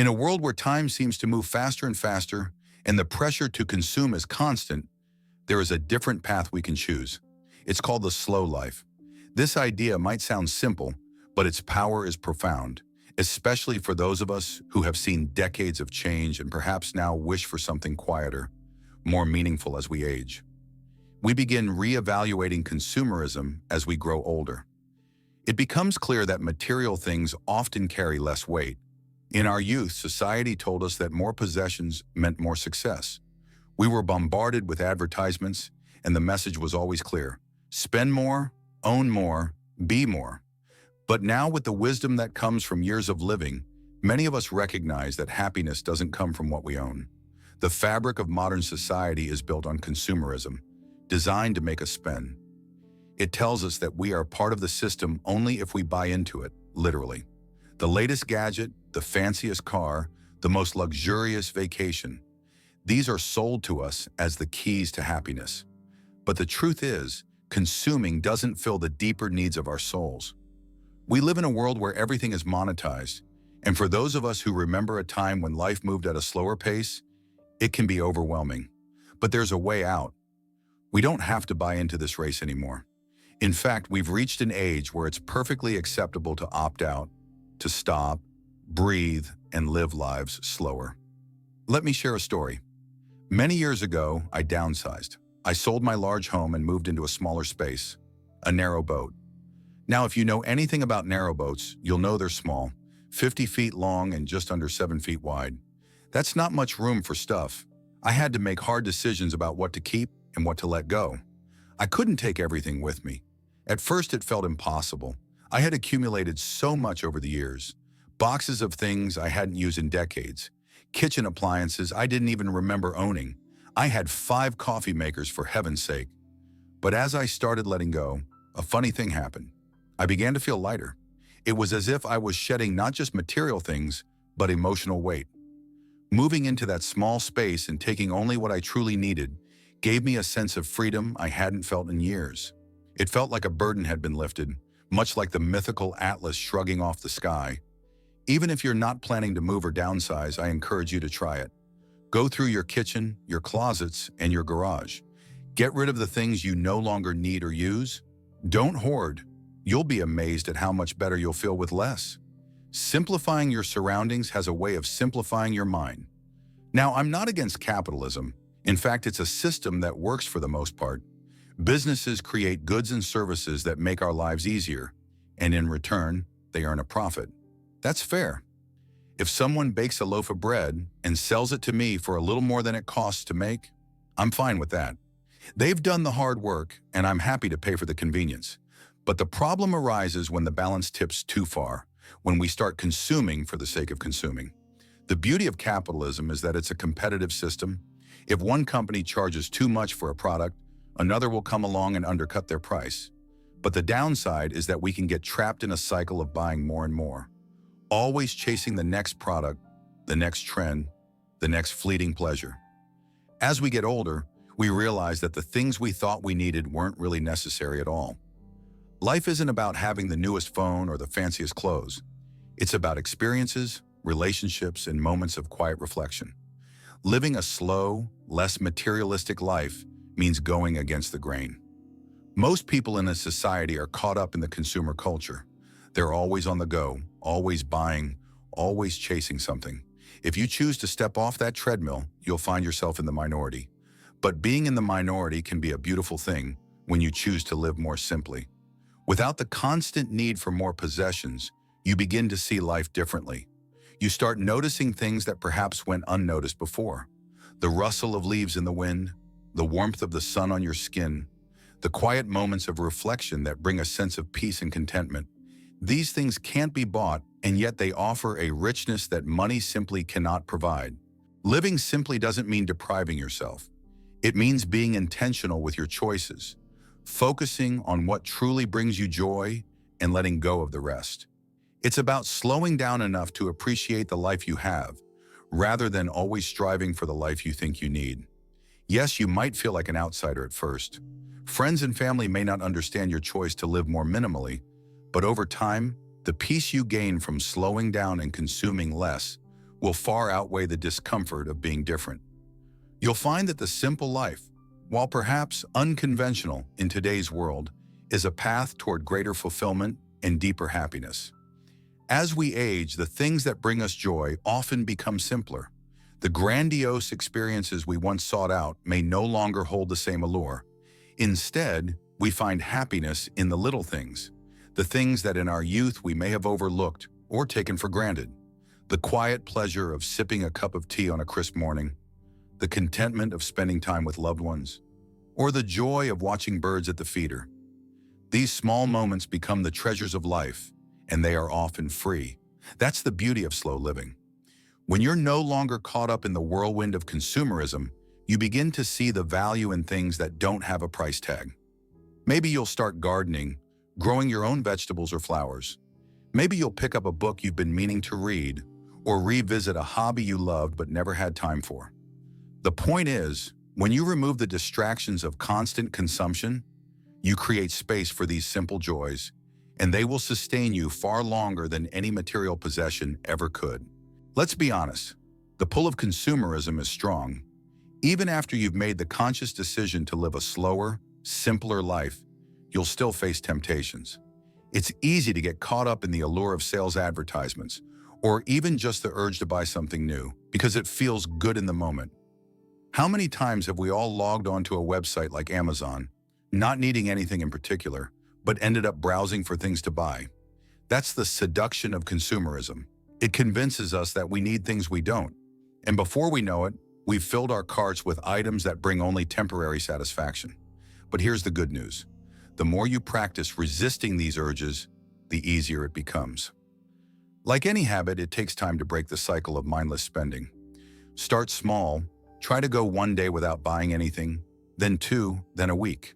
In a world where time seems to move faster and faster, and the pressure to consume is constant, there is a different path we can choose. It's called the slow life. This idea might sound simple, but its power is profound, especially for those of us who have seen decades of change and perhaps now wish for something quieter, more meaningful as we age. We begin reevaluating consumerism as we grow older. It becomes clear that material things often carry less weight. In our youth, society told us that more possessions meant more success. We were bombarded with advertisements, and the message was always clear: spend more, own more, be more. But now, with the wisdom that comes from years of living, many of us recognize that happiness doesn't come from what we own. The fabric of modern society is built on consumerism, designed to make us spend. It tells us that we are part of the system only if we buy into it, literally. The latest gadget, the fanciest car, the most luxurious vacation. These are sold to us as the keys to happiness. But the truth is, consuming doesn't fill the deeper needs of our souls. We live in a world where everything is monetized, and for those of us who remember a time when life moved at a slower pace, it can be overwhelming. But there's a way out. We don't have to buy into this race anymore. In fact, we've reached an age where it's perfectly acceptable to opt out, to stop, breathe, and live lives slower. Let me share a story. Many years ago, I downsized. I sold my large home and moved into a smaller space, a narrow boat. Now, if you know anything about narrow boats, you'll know they're small, 50 feet long and just under 7 feet wide. That's not much room for stuff. I had to make hard decisions about what to keep and what to let go. I couldn't take everything with me. At first, it felt impossible. I had accumulated so much over the years. Boxes of things I hadn't used in decades. Kitchen appliances I didn't even remember owning. I had 5 coffee makers, for heaven's sake. But as I started letting go, a funny thing happened. I began to feel lighter. It was as if I was shedding not just material things, but emotional weight. Moving into that small space and taking only what I truly needed gave me a sense of freedom I hadn't felt in years. It felt like a burden had been lifted, much like the mythical Atlas shrugging off the sky. Even if you're not planning to move or downsize, I encourage you to try it. Go through your kitchen, your closets, and your garage. Get rid of the things you no longer need or use. Don't hoard. You'll be amazed at how much better you'll feel with less. Simplifying your surroundings has a way of simplifying your mind. Now, I'm not against capitalism. In fact, it's a system that works for the most part. Businesses create goods and services that make our lives easier, and in return, they earn a profit. That's fair. If someone bakes a loaf of bread and sells it to me for a little more than it costs to make, I'm fine with that. They've done the hard work, and I'm happy to pay for the convenience. But the problem arises when the balance tips too far, when we start consuming for the sake of consuming. The beauty of capitalism is that it's a competitive system. If one company charges too much for a product, another will come along and undercut their price. But the downside is that we can get trapped in a cycle of buying more and more, always chasing the next product, the next trend, the next fleeting pleasure. As we get older, we realize that the things we thought we needed weren't really necessary at all. Life isn't about having the newest phone or the fanciest clothes. It's about experiences, relationships, and moments of quiet reflection. Living a slow, less materialistic life means going against the grain. Most people in a society are caught up in the consumer culture. They're always on the go, always buying, always chasing something. If you choose to step off that treadmill, you'll find yourself in the minority. But being in the minority can be a beautiful thing when you choose to live more simply. Without the constant need for more possessions, you begin to see life differently. You start noticing things that perhaps went unnoticed before. The rustle of leaves in the wind, the warmth of the sun on your skin, the quiet moments of reflection that bring a sense of peace and contentment. These things can't be bought, and yet they offer a richness that money simply cannot provide. Living simply doesn't mean depriving yourself. It means being intentional with your choices, focusing on what truly brings you joy and letting go of the rest. It's about slowing down enough to appreciate the life you have, rather than always striving for the life you think you need. Yes, you might feel like an outsider at first. Friends and family may not understand your choice to live more minimally, but over time, the peace you gain from slowing down and consuming less will far outweigh the discomfort of being different. You'll find that the simple life, while perhaps unconventional in today's world, is a path toward greater fulfillment and deeper happiness. As we age, the things that bring us joy often become simpler. The grandiose experiences we once sought out may no longer hold the same allure. Instead, we find happiness in the little things, the things that in our youth we may have overlooked or taken for granted. The quiet pleasure of sipping a cup of tea on a crisp morning, the contentment of spending time with loved ones, or the joy of watching birds at the feeder. These small moments become the treasures of life, and they are often free. That's the beauty of slow living. When you're no longer caught up in the whirlwind of consumerism, you begin to see the value in things that don't have a price tag. Maybe you'll start gardening, growing your own vegetables or flowers. Maybe you'll pick up a book you've been meaning to read, or revisit a hobby you loved but never had time for. The point is, when you remove the distractions of constant consumption, you create space for these simple joys, and they will sustain you far longer than any material possession ever could. Let's be honest, the pull of consumerism is strong. Even after you've made the conscious decision to live a slower, simpler life, you'll still face temptations. It's easy to get caught up in the allure of sales advertisements, or even just the urge to buy something new, because it feels good in the moment. How many times have we all logged onto a website like Amazon, not needing anything in particular, but ended up browsing for things to buy? That's the seduction of consumerism. It convinces us that we need things we don't. And before we know it, we've filled our carts with items that bring only temporary satisfaction. But here's the good news. The more you practice resisting these urges, the easier it becomes. Like any habit, it takes time to break the cycle of mindless spending. Start small, try to go one day without buying anything, then two, then a week.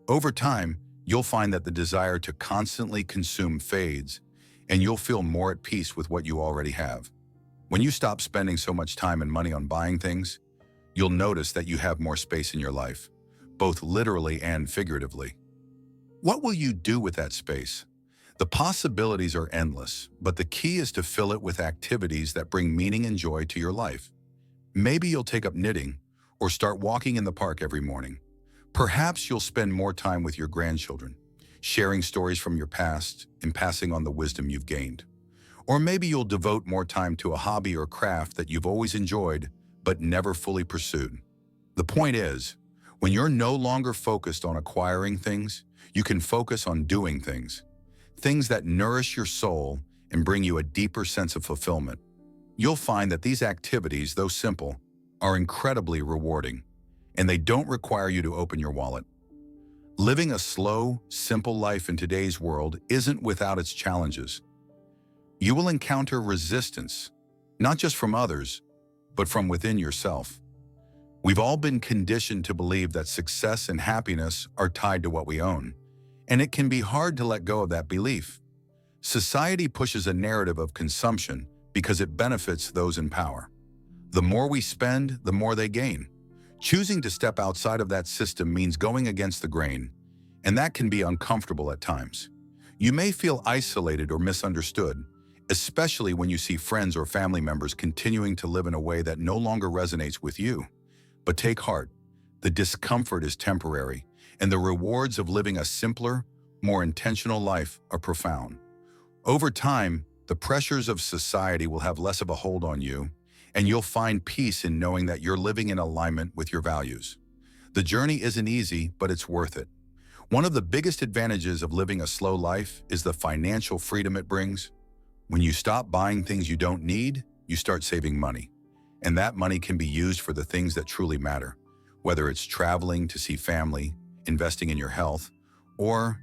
Over time, you'll find that the desire to constantly consume fades, and you'll feel more at peace with what you already have. When you stop spending so much time and money on buying things, you'll notice that you have more space in your life, both literally and figuratively. What will you do with that space? The possibilities are endless, but the key is to fill it with activities that bring meaning and joy to your life. Maybe you'll take up knitting or start walking in the park every morning. Perhaps you'll spend more time with your grandchildren, sharing stories from your past and passing on the wisdom you've gained. Or maybe you'll devote more time to a hobby or craft that you've always enjoyed but never fully pursued. The point is, when you're no longer focused on acquiring things, you can focus on doing things that nourish your soul and bring you a deeper sense of fulfillment. You'll find that these activities, though simple, are incredibly rewarding, and they don't require you to open your wallet. Living a slow, simple life in today's world isn't without its challenges. You will encounter resistance, not just from others, but from within yourself. We've all been conditioned to believe that success and happiness are tied to what we own, and it can be hard to let go of that belief. Society pushes a narrative of consumption because it benefits those in power. The more we spend, the more they gain. Choosing to step outside of that system means going against the grain, and that can be uncomfortable at times. You may feel isolated or misunderstood, especially when you see friends or family members continuing to live in a way that no longer resonates with you. But take heart, the discomfort is temporary, and the rewards of living a simpler, more intentional life are profound. Over time, the pressures of society will have less of a hold on you, and you'll find peace in knowing that you're living in alignment with your values. The journey isn't easy, but it's worth it. One of the biggest advantages of living a slow life is the financial freedom it brings. When you stop buying things you don't need, you start saving money. And that money can be used for the things that truly matter, whether it's traveling to see family, investing in your health, or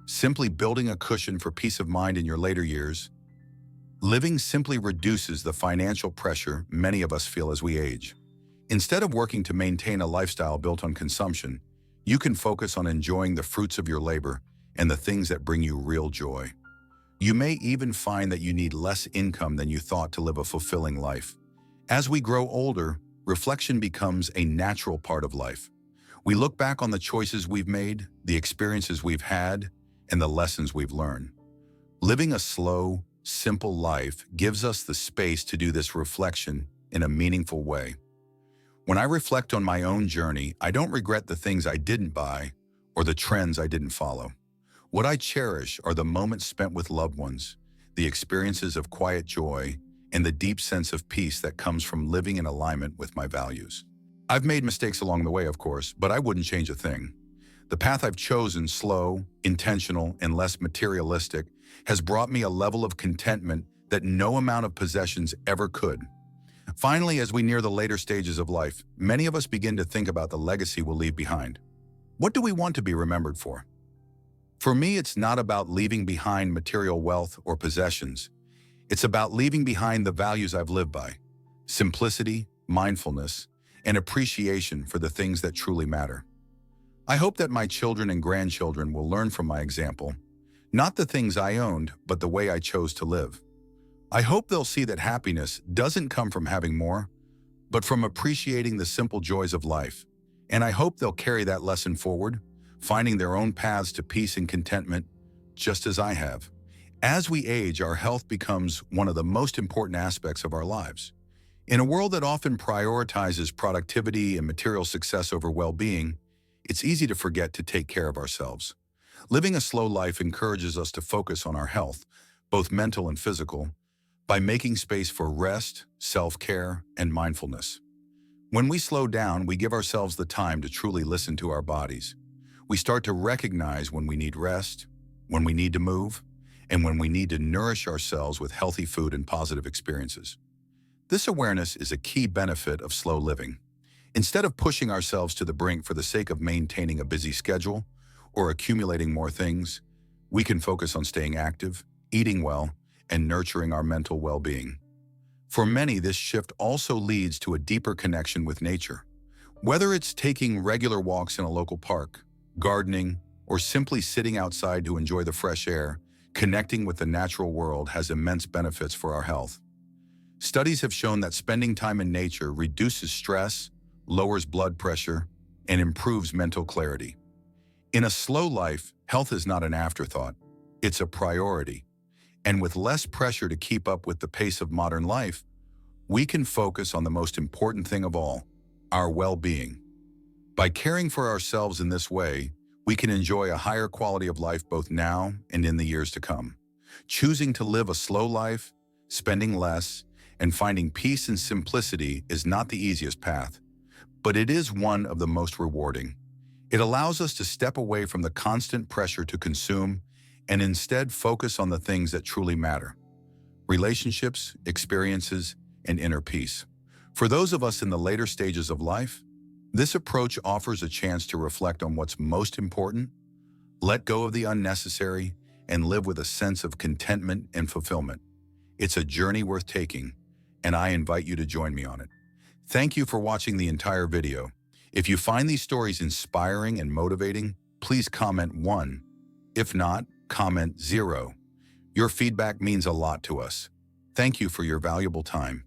simply building a cushion for peace of mind in your later years. Living simply reduces the financial pressure many of us feel as we age. Instead of working to maintain a lifestyle built on consumption, you can focus on enjoying the fruits of your labor and the things that bring you real joy. You may even find that you need less income than you thought to live a fulfilling life. As we grow older, reflection becomes a natural part of life. We look back on the choices we've made, the experiences we've had, and the lessons we've learned. Living a slow, simple life gives us the space to do this reflection in a meaningful way. When I reflect on my own journey, I don't regret the things I didn't buy or the trends I didn't follow. What I cherish are the moments spent with loved ones, the experiences of quiet joy, and the deep sense of peace that comes from living in alignment with my values. I've made mistakes along the way, of course, but I wouldn't change a thing. The path I've chosen, slow, intentional, and less materialistic, has brought me a level of contentment that no amount of possessions ever could. Finally, as we near the later stages of life, many of us begin to think about the legacy we'll leave behind. What do we want to be remembered for? For me, it's not about leaving behind material wealth or possessions. It's about leaving behind the values I've lived by: simplicity, mindfulness, and appreciation for the things that truly matter. I hope that my children and grandchildren will learn from my example, not the things I owned, but the way I chose to live. I hope they'll see that happiness doesn't come from having more, but from appreciating the simple joys of life. And I hope they'll carry that lesson forward, finding their own paths to peace and contentment, just as I have. As we age, our health becomes one of the most important aspects of our lives. In a world that often prioritizes productivity and material success over well-being, it's easy to forget to take care of ourselves. Living a slow life encourages us to focus on our health, both mental and physical, by making space for rest, self-care, and mindfulness. When we slow down, we give ourselves the time to truly listen to our bodies. We start to recognize when we need rest, when we need to move, and when we need to nourish ourselves with healthy food and positive experiences. This awareness is a key benefit of slow living. Instead of pushing ourselves to the brink for the sake of maintaining a busy schedule or accumulating more things, we can focus on staying active, eating well, and nurturing our mental well-being. For many, this shift also leads to a deeper connection with nature. Whether it's taking regular walks in a local park, gardening, or simply sitting outside to enjoy the fresh air, connecting with the natural world has immense benefits for our health. Studies have shown that spending time in nature reduces stress, lowers blood pressure, and improves mental clarity. In a slow life, health is not an afterthought, it's a priority. And with less pressure to keep up with the pace of modern life, we can focus on the most important thing of all, our well-being. By caring for ourselves in this way, we can enjoy a higher quality of life both now and in the years to come. Choosing to live a slow life, spending less, and finding peace and simplicity is not the easiest path, but it is one of the most rewarding. It allows us to step away from the constant pressure to consume and instead focus on the things that truly matter: relationships, experiences, and inner peace. For those of us in the later stages of life, this approach offers a chance to reflect on what's most important, let go of the unnecessary, and live with a sense of contentment and fulfillment. It's a journey worth taking, and I invite you to join me on it. Thank you for watching the entire video. If you find these stories inspiring and motivating, please comment 1. If not, comment 0. Your feedback means a lot to us. Thank you for your valuable time.